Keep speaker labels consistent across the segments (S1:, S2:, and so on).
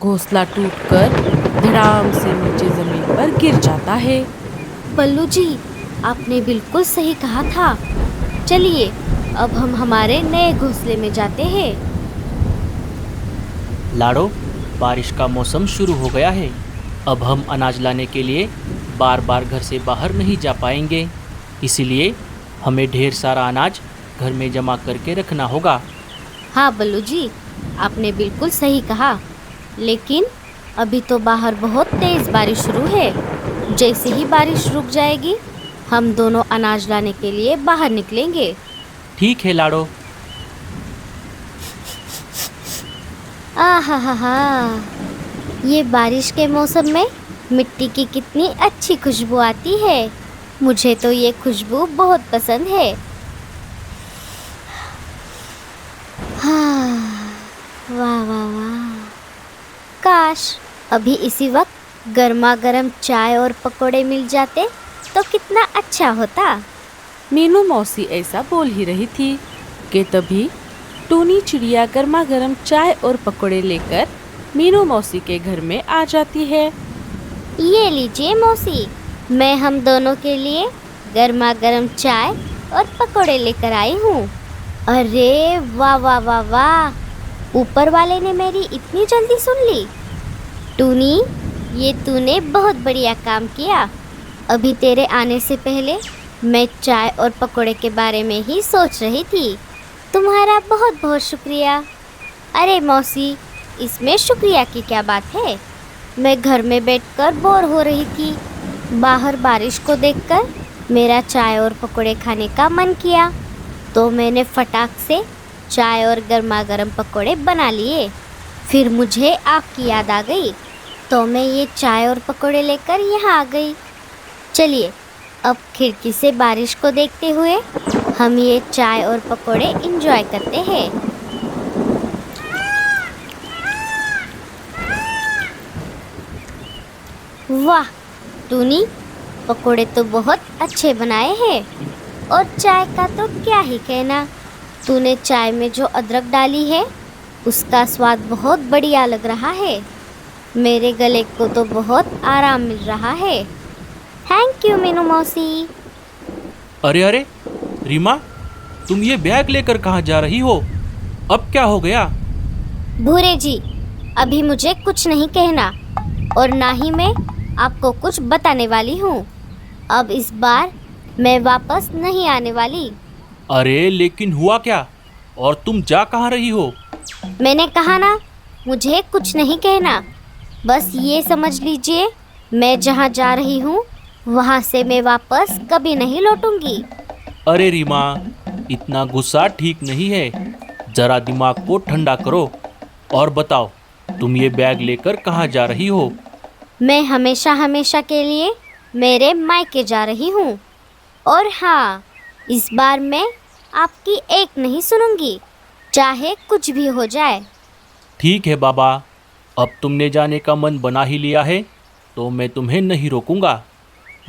S1: घोंसला टूटकर धड़ाम से नीचे जमीन पर गिर जाता है।
S2: बल्लू जी, आपने बिल्कुल सही कहा था। चलिए अब हम हमारे नए घोंसले में जाते हैं।
S3: लाडो, बारिश का मौसम शुरू हो गया है। अब हम अनाज लाने के लिए बार बार घर से बाहर नहीं जा पाएंगे, इसीलिए हमें ढेर सारा अनाज घर में जमा करके रखना होगा।
S2: हाँ बल्लू जी, आपने बिल्कुल सही कहा। लेकिन अभी तो बाहर बहुत तेज बारिश शुरू है। जैसे ही बारिश रुक जाएगी, हम दोनों अनाज लाने के लिए बाहर निकलेंगे।
S3: ठीक है लाडो।
S2: आहा हा हा, ये बारिश के मौसम में मिट्टी की कितनी अच्छी खुशबू आती है। मुझे तो ये खुशबू बहुत पसंद है। हाँ, वाह वाह वाह। काश अभी इसी वक्त गर्मा गर्म चाय और पकोड़े मिल जाते तो कितना अच्छा होता।
S1: मीनू मौसी ऐसा बोल ही रही थी कि तभी टूनी चिड़िया गर्मा गर्म चाय और पकोड़े लेकर मीनू मौसी के घर में आ जाती है।
S2: ये लीजिए मौसी, मैं हम दोनों के लिए गर्मा गर्म चाय और पकोड़े लेकर आई हूँ। अरे वाह वाह वाह वाह, ऊपर वाले ने मेरी इतनी जल्दी सुन ली। टूनी, ये तूने बहुत बढ़िया काम किया। अभी तेरे आने से पहले मैं चाय और पकोड़े के बारे में ही सोच रही थी। तुम्हारा बहुत बहुत शुक्रिया। अरे मौसी, इसमें शुक्रिया की क्या बात है। मैं घर में बैठकर बोर हो रही थी। बाहर बारिश को देखकर मेरा चाय और पकोड़े खाने का मन किया, तो मैंने फटाक से चाय और गर्मा गर्म पकोड़े बना लिए। फिर मुझे आपकी याद आ गई, तो मैं ये चाय और पकोड़े लेकर यहाँ आ गई। चलिए अब खिड़की से बारिश को देखते हुए हम ये चाय और पकोड़े एंजॉय करते हैं। वाह टूनी, पकोड़े तो बहुत अच्छे बनाए हैं, और चाय का तो क्या ही कहना। तूने चाय में जो अदरक डाली है उसका स्वाद बहुत बढ़िया लग रहा है। मेरे गले को तो बहुत आराम मिल रहा है। थैंक यू मीनू मौसी।
S3: अरे अरे रीमा, तुम ये बैग लेकर कहाँ जा रही हो? अब क्या हो गया?
S2: भूरे जी, अभी मुझे कुछ नहीं कहना, और ना ही मैं आपको कुछ बताने वाली हूँ। अब इस बार मैं वापस नहीं आने वाली।
S3: अरे लेकिन हुआ क्या? और तुम जा कहाँ रही हो?
S2: मैंने कहा ना, मुझे कुछ नहीं कहना। बस ये समझ लीजिए, मैं जहाँ जा रही हूँ वहाँ से मैं वापस कभी नहीं लौटूंगी।
S3: अरे रीमा, इतना गुस्सा ठीक नहीं है। जरा दिमाग को ठंडा करो और बताओ, तुम ये बैग लेकर कहाँ जा रही हो?
S2: मैं हमेशा हमेशा के लिए मेरे मायके जा रही हूँ। और हाँ, इस बार मैं आपकी एक नहीं सुनूंगी, चाहे कुछ भी हो जाए।
S3: ठीक है बाबा, अब तुमने जाने का मन बना ही लिया है तो मैं तुम्हें नहीं रोकूंगा।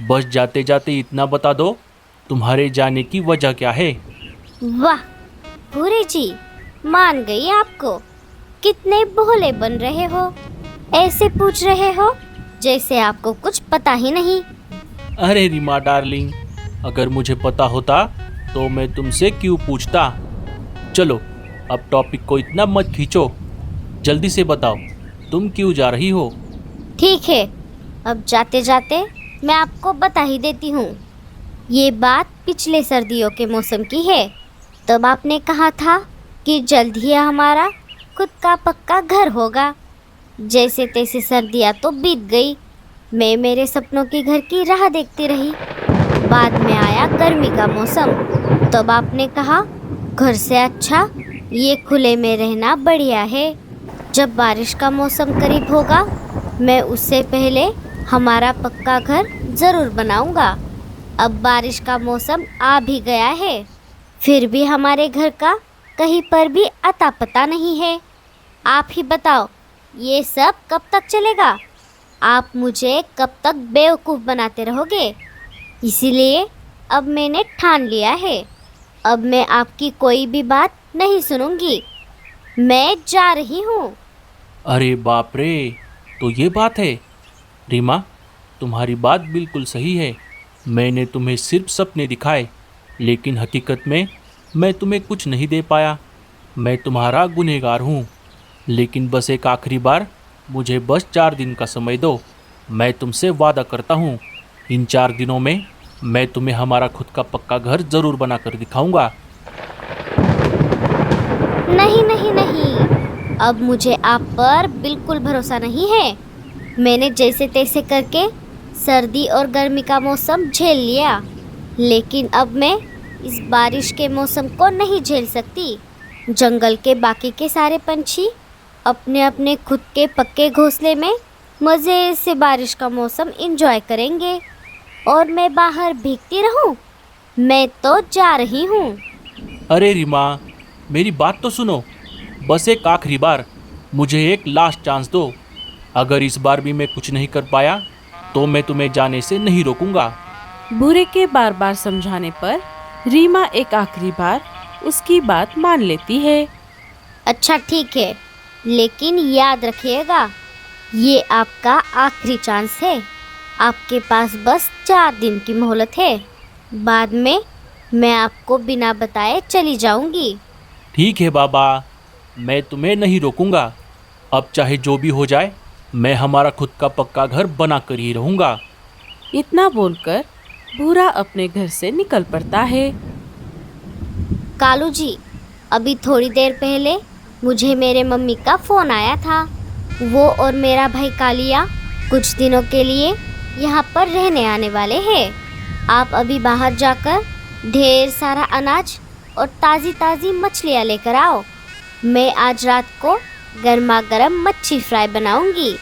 S3: बस जाते जाते इतना बता दो, तुम्हारे जाने की वजह क्या है?
S2: वाह भूरे जी, मान गई आपको। कितने भोले बन रहे हो, ऐसे पूछ रहे हो जैसे आपको कुछ पता ही नहीं।
S3: अरे रीमा डार्लिंग, अगर मुझे पता होता तो मैं तुमसे क्यों पूछता। चलो अब टॉपिक को इतना मत खींचो, जल्दी से बताओ तुम क्यों जा रही हो?
S2: ठीक है, अब जाते जाते मैं आपको बता ही देती हूँ। ये बात पिछले सर्दियों के मौसम की है। तब आपने कहा था कि जल्द ही हमारा खुद का पक्का घर होगा। जैसे तैसे सर्दियाँ तो बीत गई। मैं मेरे सपनों के घर की राह देखती रही। बाद में आया गर्मी का मौसम। तब आपने कहा, घर से अच्छा ये खुले में रहना बढ़िया है। जब बारिश का मौसम करीब होगा, मैं उससे पहले हमारा पक्का घर ज़रूर बनाऊंगा। अब बारिश का मौसम आ भी गया है, फिर भी हमारे घर का कहीं पर भी अता पता नहीं है। आप ही बताओ, ये सब कब तक चलेगा? आप मुझे कब तक बेवकूफ़ बनाते रहोगे? इसीलिए अब मैंने ठान लिया है, अब मैं आपकी कोई भी बात नहीं सुनूंगी। मैं जा रही हूँ।
S3: अरे बाप रे, तो ये बात है। रीमा, तुम्हारी बात बिल्कुल सही है। मैंने तुम्हें सिर्फ सपने दिखाए, लेकिन हकीकत में मैं तुम्हें कुछ नहीं दे पाया। मैं तुम्हारा गुनहगार हूँ। लेकिन बस एक आखिरी बार मुझे बस 4 दिन का समय दो। मैं तुमसे वादा करता हूँ, इन 4 दिनों में मैं तुम्हें हमारा खुद का पक्का घर ज़रूर बना कर दिखाऊंगा।
S2: नहीं नहीं नहीं, अब मुझे आप पर बिल्कुल भरोसा नहीं है। मैंने जैसे तैसे करके सर्दी और गर्मी का मौसम झेल लिया, लेकिन अब मैं इस बारिश के मौसम को नहीं झेल सकती। जंगल के बाकी के सारे पंछी अपने अपने खुद के पक्के घोंसले में मज़े से बारिश का मौसम एंजॉय करेंगे, और मैं बाहर भीगती रहूं। मैं तो जा रही हूँ।
S3: अरे रीमा, मेरी बात तो सुनो। बस एक आखिरी बार मुझे एक लास्ट चांस दो। अगर इस बार भी मैं कुछ नहीं कर पाया तो मैं तुम्हें जाने से नहीं रोकूंगा।
S1: भूरे के बार बार समझाने पर रीमा एक आखिरी बार उसकी बात मान लेती है।
S2: अच्छा ठीक है, लेकिन याद रखिएगा, ये आपका आखिरी चांस है। आपके पास बस 4 दिन की मोहलत है। बाद में मैं आपको बिना बताए चली जाऊंगी।
S3: ठीक है बाबा, मैं तुम्हें नहीं रोकूंगा। अब चाहे जो भी हो जाए, मैं हमारा खुद का पक्का घर बना कर ही रहूंगा।
S1: इतना बोलकर भूरा अपने घर से निकल पड़ता है।
S2: कालू जी, अभी थोड़ी देर पहले मुझे मेरे मम्मी का फ़ोन आया था। वो और मेरा भाई कालिया कुछ दिनों के लिए यहाँ पर रहने आने वाले हैं। आप अभी बाहर जाकर ढेर सारा अनाज और ताज़ी ताज़ी मछलियाँ लेकर आओ। मैं आज रात को गर्मा गर्म मच्छी फ्राई बनाऊंगी।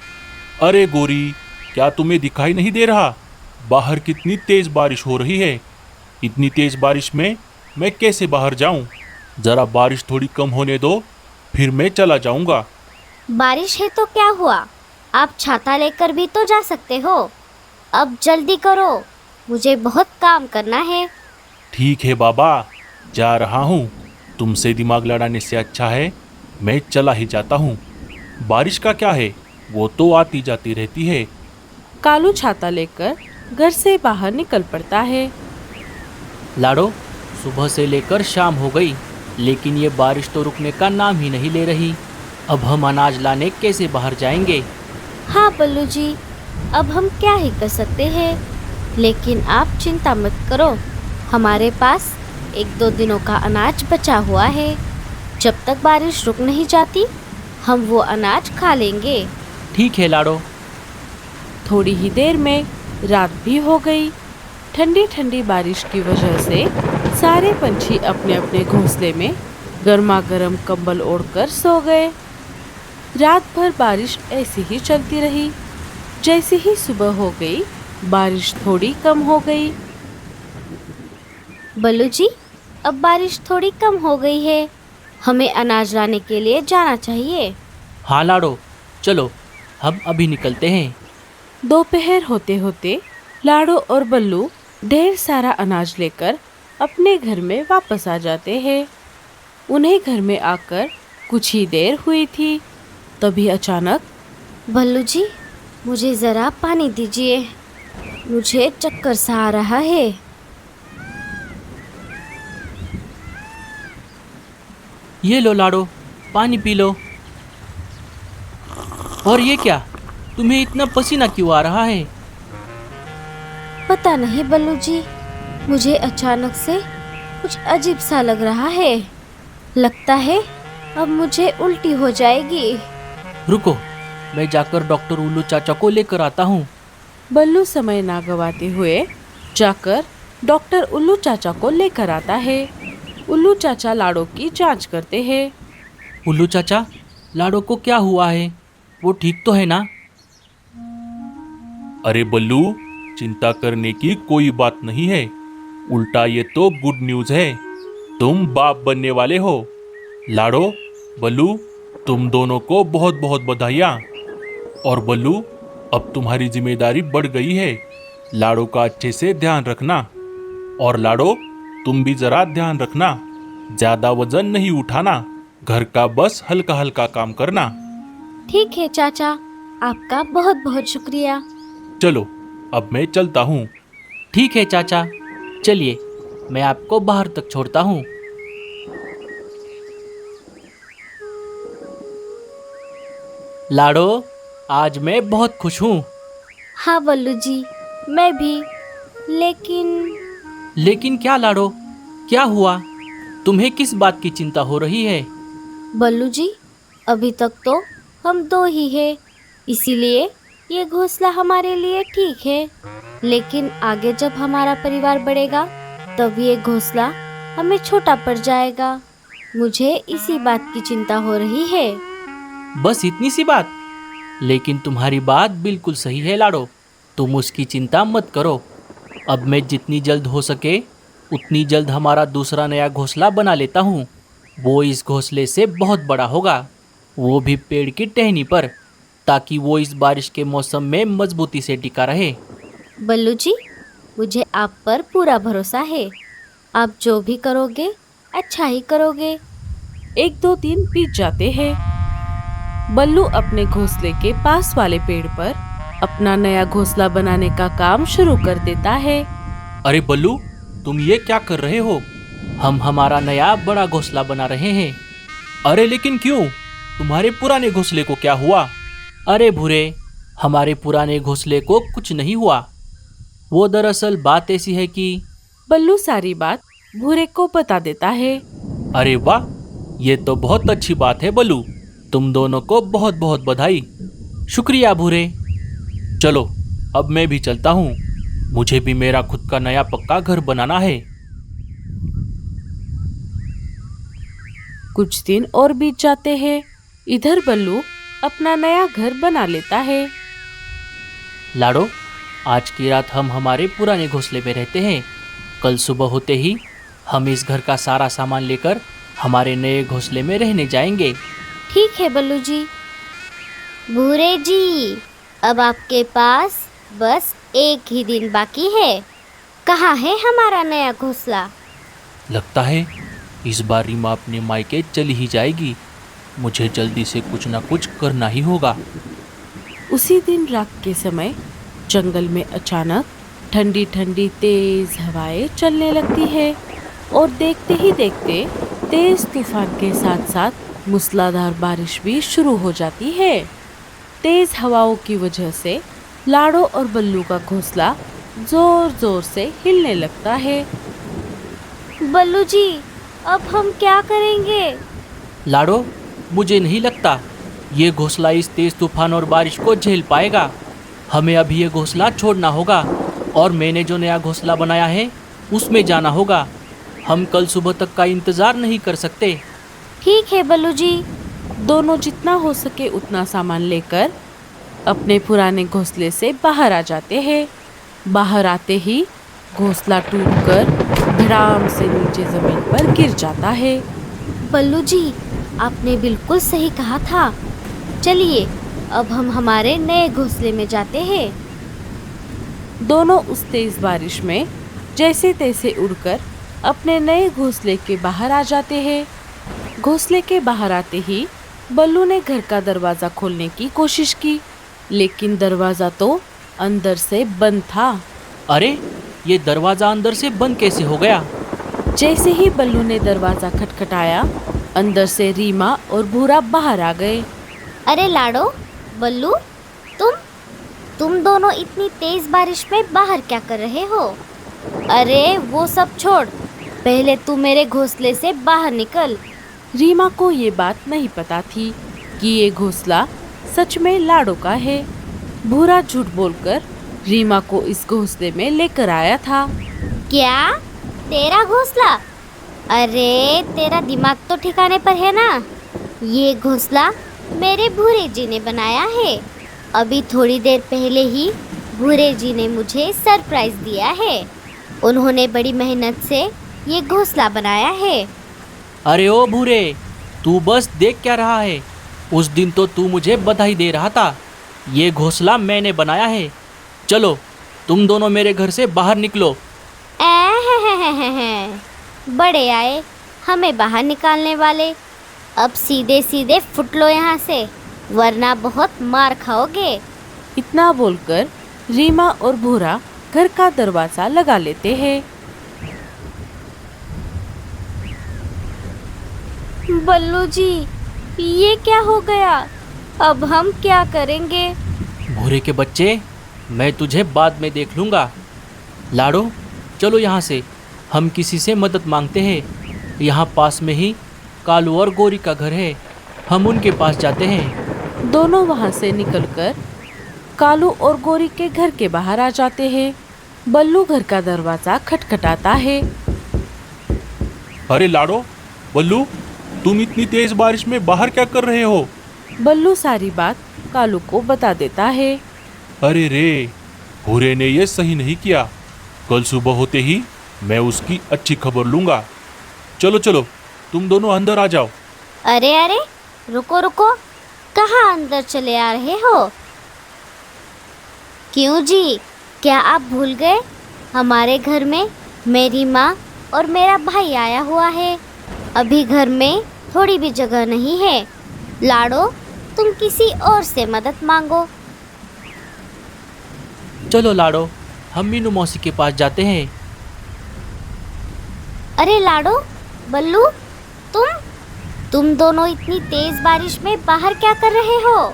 S3: अरे गोरी, क्या तुम्हें दिखाई नहीं दे रहा बाहर कितनी तेज बारिश हो रही है? इतनी तेज बारिश में मैं कैसे बाहर जाऊं? जरा बारिश थोड़ी कम होने दो, फिर मैं चला जाऊंगा।
S2: बारिश है तो क्या हुआ, आप छाता लेकर भी तो जा सकते हो। अब जल्दी करो, मुझे बहुत काम करना है।
S3: ठीक है बाबा, जा रहा हूँ। तुमसे दिमाग लड़ाने से अच्छा है मैं चला ही जाता हूँ। बारिश का क्या है, वो तो आती जाती रहती है।
S1: कालू छाता लेकर घर से बाहर निकल पड़ता है।
S3: लाडो, सुबह से लेकर शाम हो गई, लेकिन ये बारिश तो रुकने का नाम ही नहीं ले रही। अब हम अनाज लाने कैसे बाहर जाएंगे?
S2: हाँ बल्लू जी, अब हम क्या ही कर सकते हैं। लेकिन आप चिंता मत करो, हमारे पास 1-2 दिनों का अनाज बचा हुआ है। जब तक बारिश रुक नहीं जाती, हम वो अनाज खा लेंगे।
S3: ठीक है लाडो।
S1: थोड़ी ही देर में रात भी हो गई। ठंडी ठंडी बारिश की वजह से सारे पंछी अपने अपने घोंसले में गर्मा गर्म कंबल ओढ़कर सो गए। रात भर बारिश ऐसी ही चलती रही। जैसे ही सुबह हो गई, बारिश थोड़ी कम हो गई।
S2: बल्लू जी, अब बारिश थोड़ी कम हो गई है, हमें अनाज लाने के लिए जाना चाहिए।
S3: हाँ लाडो, चलो हम अभी निकलते हैं।
S1: दोपहर होते होते लाडो और बल्लू ढेर सारा अनाज लेकर अपने घर में वापस आ जाते हैं। उन्हें घर में आकर कुछ ही देर हुई थी, तभी अचानक
S2: बल्लू जी, मुझे ज़रा पानी दीजिए, मुझे चक्कर सा आ रहा है।
S3: ये लो लाडो, पानी पी लो। और ये क्या, तुम्हें इतना पसीना क्यों आ रहा है?
S2: पता नहीं बल्लू जी, मुझे अचानक से कुछ अजीब सा लग रहा है। लगता है अब मुझे उल्टी हो जाएगी।
S3: रुको, मैं जाकर डॉक्टर उल्लू चाचा को लेकर आता हूँ।
S1: बल्लू समय ना गवाते हुए जाकर डॉक्टर उल्लू चाचा को लेकर आता है। उल्लू चाचा लाडो की जांच करते हैं।
S3: उल्लू चाचा, लाडो को क्या हुआ है? वो ठीक तो है ना? अरे बल्लू, चिंता करने की कोई बात नहीं है। उल्टा ये तो गुड न्यूज़ है, तुम बाप बनने वाले हो। लाडो, बल्लू, तुम दोनों को बहुत बहुत बधाइयाँ। और बल्लू, अब तुम्हारी जिम्मेदारी बढ़ गई है। लाडो का अच्छे से ध्यान रखना। और लाडो, तुम भी जरा ध्यान रखना, ज़्यादा वजन नहीं उठाना, घर का बस हल्का हल्का काम करना।
S2: ठीक है चाचा, आपका बहुत बहुत शुक्रिया।
S4: चलो अब मैं चलता हूँ।
S3: ठीक है चाचा, चलिए मैं आपको बाहर तक छोड़ता हूँ। लाडो, आज मैं बहुत खुश हूँ।
S2: हाँ बल्लू जी, मैं भी। लेकिन
S3: लेकिन क्या लाडो, क्या हुआ? तुम्हें किस बात की चिंता हो रही है?
S2: बल्लू जी, अभी तक तो हम दो ही हैं, इसीलिए ये घोंसला हमारे लिए ठीक है। लेकिन आगे जब हमारा परिवार बढ़ेगा तब ये घोंसला हमें छोटा पड़ जाएगा। मुझे इसी बात की चिंता हो रही है।
S3: बस इतनी सी बात? लेकिन तुम्हारी बात बिल्कुल सही है लाडो, तुम उसकी चिंता मत करो। अब मैं जितनी जल्द हो सके उतनी जल्द हमारा दूसरा नया घोंसला बना लेता हूँ। वो इस घोंसले से बहुत बड़ा होगा, वो भी पेड़ की टहनी पर, ताकि वो इस बारिश के मौसम में मजबूती से टिका रहे।
S2: बल्लू जी, मुझे आप पर पूरा भरोसा है। आप जो भी करोगे अच्छा ही करोगे।
S1: 1-2 दिन बीत जाते हैं। बल्लू अपने घोंसले के पास वाले पेड़ पर अपना नया घोंसला बनाने का काम शुरू कर देता है।
S3: अरे बल्लू, तुम ये क्या कर रहे हो? हम हमारा नया बड़ा घोंसला बना रहे हैं। अरे लेकिन क्यों? तुम्हारे पुराने घोंसले को क्या हुआ? अरे भूरे, हमारे पुराने घोंसले को कुछ नहीं हुआ। वो दरअसल बात ऐसी है कि
S1: बल्लू सारी बात भूरे को बता देता है।
S3: अरे वाह, ये तो बहुत अच्छी बात है बल्लू। तुम दोनों को बहुत बहुत बधाई। शुक्रिया भूरे। चलो अब मैं भी चलता हूँ, मुझे भी मेरा खुद का नया पक्का घर बनाना है।
S1: कुछ दिन और बीत जाते हैं। इधर बल्लू अपना नया घर बना लेता है।
S3: लाडो, आज की रात हम हमारे पुराने घोंसले में रहते हैं। कल सुबह होते ही हम इस घर का सारा सामान लेकर हमारे नए घोंसले में रहने जाएंगे।
S2: ठीक है बल्लू जी। भूरे जी, अब आपके पास बस एक ही दिन बाकी है। कहाँ है हमारा नया घोंसला?
S3: लगता है इस बार रीमा अपने मायके चली ही जाएगी। मुझे जल्दी से कुछ ना कुछ करना ही होगा।
S1: उसी दिन रात के समय जंगल में अचानक ठंडी ठंडी तेज हवाएं चलने लगती है और देखते ही देखते तेज तूफान के साथ साथ मूसलाधार बारिश भी शुरू हो जाती है। तेज हवाओं की वजह से लाडो और बल्लू का घोंसला जोर जोर से हिलने लगता है।
S2: बल्लू जी, अब हम क्या करेंगे?
S3: लाडो, मुझे नहीं लगता ये घोंसला इस तेज तूफान और बारिश को झेल पाएगा। हमें अभी ये घोंसला छोड़ना होगा और मैंने जो नया घोंसला बनाया है उसमें जाना होगा। हम कल सुबह तक का इंतज़ार नहीं कर सकते।
S2: ठीक है बल्लू जी।
S1: दोनों जितना हो सके उतना सामान लेकर अपने पुराने घोंसले से बाहर आ जाते हैं। बाहर आते ही घोंसला टूटकर धड़ाम से नीचे जमीन पर गिर जाता है।
S2: बल्लू जी, आपने बिल्कुल सही कहा था। चलिए अब हम हमारे नए घोंसले में जाते हैं।
S1: दोनों उस तेज बारिश में जैसे तैसे उड़कर अपने नए घोंसले के बाहर आ जाते हैं। घोंसले के बाहर आते ही बल्लू ने घर का दरवाज़ा खोलने की कोशिश की, लेकिन दरवाज़ा तो अंदर से बंद था।
S3: अरे, ये दरवाज़ा अंदर से बंद कैसे हो गया?
S1: जैसे ही बल्लू ने दरवाज़ा खटखटाया, अंदर से रीमा और भूरा बाहर आ गए।
S2: अरे लाडो, बल्लू, तुम दोनों इतनी तेज बारिश में बाहर क्या कर रहे हो? अरे वो सब छोड़, पहले तू मेरे घोंसले से बाहर निकल।
S1: रीमा को ये बात नहीं पता थी कि ये घोंसला सच में लाडो का है। भूरा झूठ बोलकर रीमा को इस घोंसले में लेकर आया था।
S2: क्या? तेरा घोंसला? अरे तेरा दिमाग तो ठिकाने पर है ना? ये घोंसला मेरे भूरे जी ने बनाया है। अभी थोड़ी देर पहले ही भूरे जी ने मुझे सरप्राइज दिया है। उन्होंने बड़ी मेहनत से ये घोंसला बनाया है।
S3: अरे ओ भूरे, तू बस देख क्या रहा है? उस दिन तो तू मुझे बधाई दे रहा था। ये घोंसला मैंने बनाया है। चलो तुम दोनों मेरे घर से बाहर निकलो।
S2: बड़े आए हमें बाहर निकालने वाले। अब सीधे सीधे फुट लो यहाँ से। वरना बहुत मार खाओगे।
S1: इतना बोलकर रीमा और भूरा घर का दरवाजा लगा लेते हैं।
S2: बल्लू जी, ये क्या हो गया? अब हम क्या करेंगे?
S3: भूरे के बच्चे, मैं तुझे बाद में देख लूँगा। लाडो, चलो यहाँ से, हम किसी से मदद मांगते हैं। यहाँ पास में ही कालू और गोरी का घर है, हम उनके पास जाते हैं।
S1: दोनों वहाँ से निकलकर कालू और गोरी के घर के बाहर आ जाते हैं। बल्लू घर का दरवाजा खटखटाता है।
S4: अरे लाडो, बल्लू, तुम इतनी तेज बारिश में बाहर क्या कर रहे हो?
S1: बल्लू सारी बात कालू को बता देता है।
S4: अरे रे, भूरे ने ये सही नहीं किया। कल सुबह होते ही मैं उसकी अच्छी खबर लूंगा। चलो चलो, तुम दोनों अंदर आ जाओ।
S2: अरे अरे, रुको रुको, कहाँ अंदर चले आ रहे हो? क्यों जी, क्या आप भूल गए? हमारे घर में मेरी माँ और मेरा भाई आया हुआ है। अभी घर में थोड़ी भी जगह नहीं है। लाडो, तुम किसी और से मदद मांगो।
S3: चलो लाडो, हम मीनू मौसी के पास जाते हैं।
S2: अरे लाडो, बल्लू, तुम दोनों इतनी तेज बारिश में बाहर क्या कर रहे हो?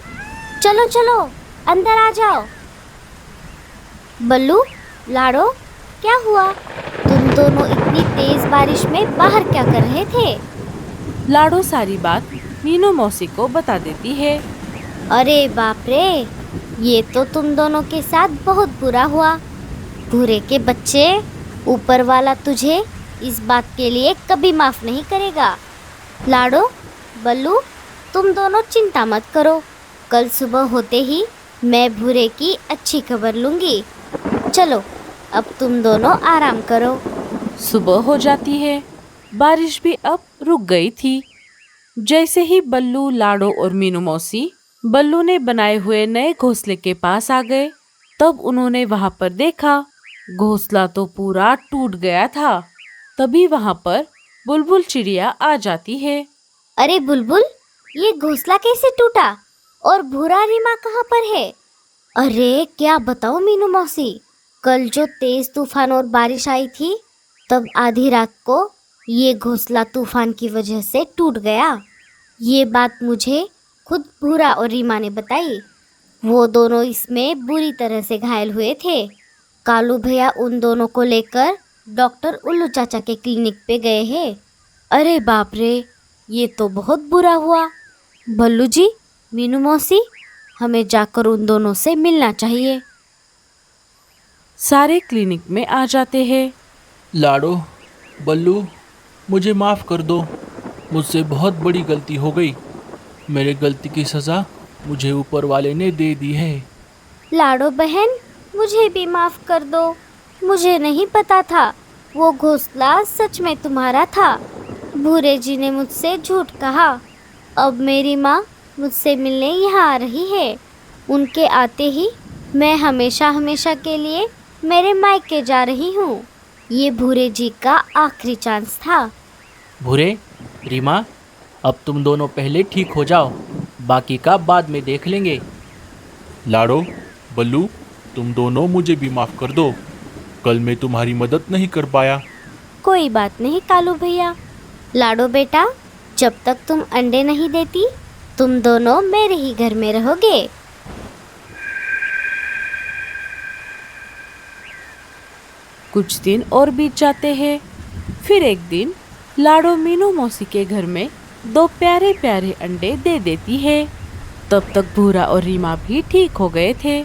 S2: चलो चलो, अंदर आ जाओ। बल्लू, लाडो, क्या हुआ? तुम दोनों इतनी तेज बारिश में बाहर क्या कर रहे थे?
S1: लाडो सारी बात मीनू मौसी को बता देती है।
S2: अरे बाप रे, ये तो तुम दोनों के साथ बहुत बुरा हुआ। भूरे के बच्चे, ऊपर वाला तुझे इस बात के लिए कभी माफ नहीं करेगा। लाडो, बल्लू, तुम दोनों चिंता मत करो। कल सुबह होते ही मैं भूरे की अच्छी खबर लूँगी। चलो, अब तुम दोनों आराम करो।
S1: सुबह हो जाती है। बारिश भी अब रुक गई थी। जैसे ही बल्लू, लाडो और मीनू मौसी बल्लू ने बनाए हुए नए घोंसले के पास आ गए, तब उन्होंने वहां पर देखा घोंसला तो पूरा टूट गया था। तभी वहां पर बुलबुल चिड़िया आ जाती है।
S2: अरे बुलबुल, ये घोंसला कैसे टूटा? और भूरा रीमा कहाँ पर है? अरे क्या बताओ मीनू मौसी, कल जो तेज तूफान और बारिश आई थी, तब आधी रात को ये घोंसला तूफान की वजह से टूट गया। ये बात मुझे खुद भूरा और रीमा ने बताई। वो दोनों इसमें बुरी तरह से घायल हुए थे। कालू भैया उन दोनों को लेकर डॉक्टर उल्लू चाचा के क्लिनिक पे गए हैं।
S1: अरे बाप रे, ये तो बहुत बुरा हुआ। बल्लू जी, मीनू मौसी, हमें जाकर उन दोनों से मिलना चाहिए। सारे क्लिनिक में आ जाते हैं।
S3: लाडो, बल्लू, मुझे माफ़ कर दो। मुझसे बहुत बड़ी गलती हो गई। मेरे गलती की सज़ा मुझे ऊपर वाले ने दे दी है।
S2: लाडो बहन, मुझे भी माफ़ कर दो। मुझे नहीं पता था वो घोंसला सच में तुम्हारा था। भूरे जी ने मुझसे झूठ कहा। अब मेरी माँ मुझसे मिलने यहाँ आ रही है। उनके आते ही मैं हमेशा हमेशा के लिए मेरे मायके जा रही हूँ। ये भूरे जी का आखिरी चांस था।
S3: भूरे, रीमा, अब तुम दोनों पहले ठीक हो जाओ, बाकी का बाद में देख लेंगे।
S4: लाडो, बल्लू, तुम दोनों मुझे भी माफ कर दो। कल मैं तुम्हारी मदद नहीं कर पाया।
S2: कोई बात नहीं कालू भैया। लाडो बेटा, जब तक तुम अंडे नहीं देती, तुम दोनों मेरे ही घर में रहोगे।
S1: कुछ दिन और बीत जाते हैं। फिर एक दिन लाडो मीनू मौसी के घर में 2 प्यारे प्यारे अंडे दे देती है। तब तक भूरा और रीमा भी ठीक हो गए थे।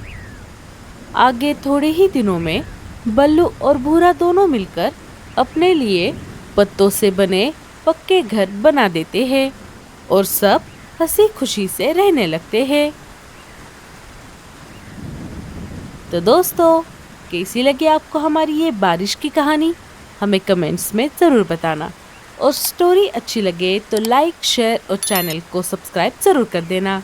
S1: आगे थोड़े ही दिनों में बल्लू और भूरा दोनों मिलकर अपने लिए पत्तों से बने पक्के घर बना देते हैं और सब हंसी खुशी से रहने लगते हैं। तो दोस्तों, कैसी लगी आपको हमारी ये बारिश की कहानी? हमें कमेंट्स में ज़रूर बताना। और स्टोरी अच्छी लगे तो लाइक, शेयर और चैनल को सब्सक्राइब ज़रूर कर देना।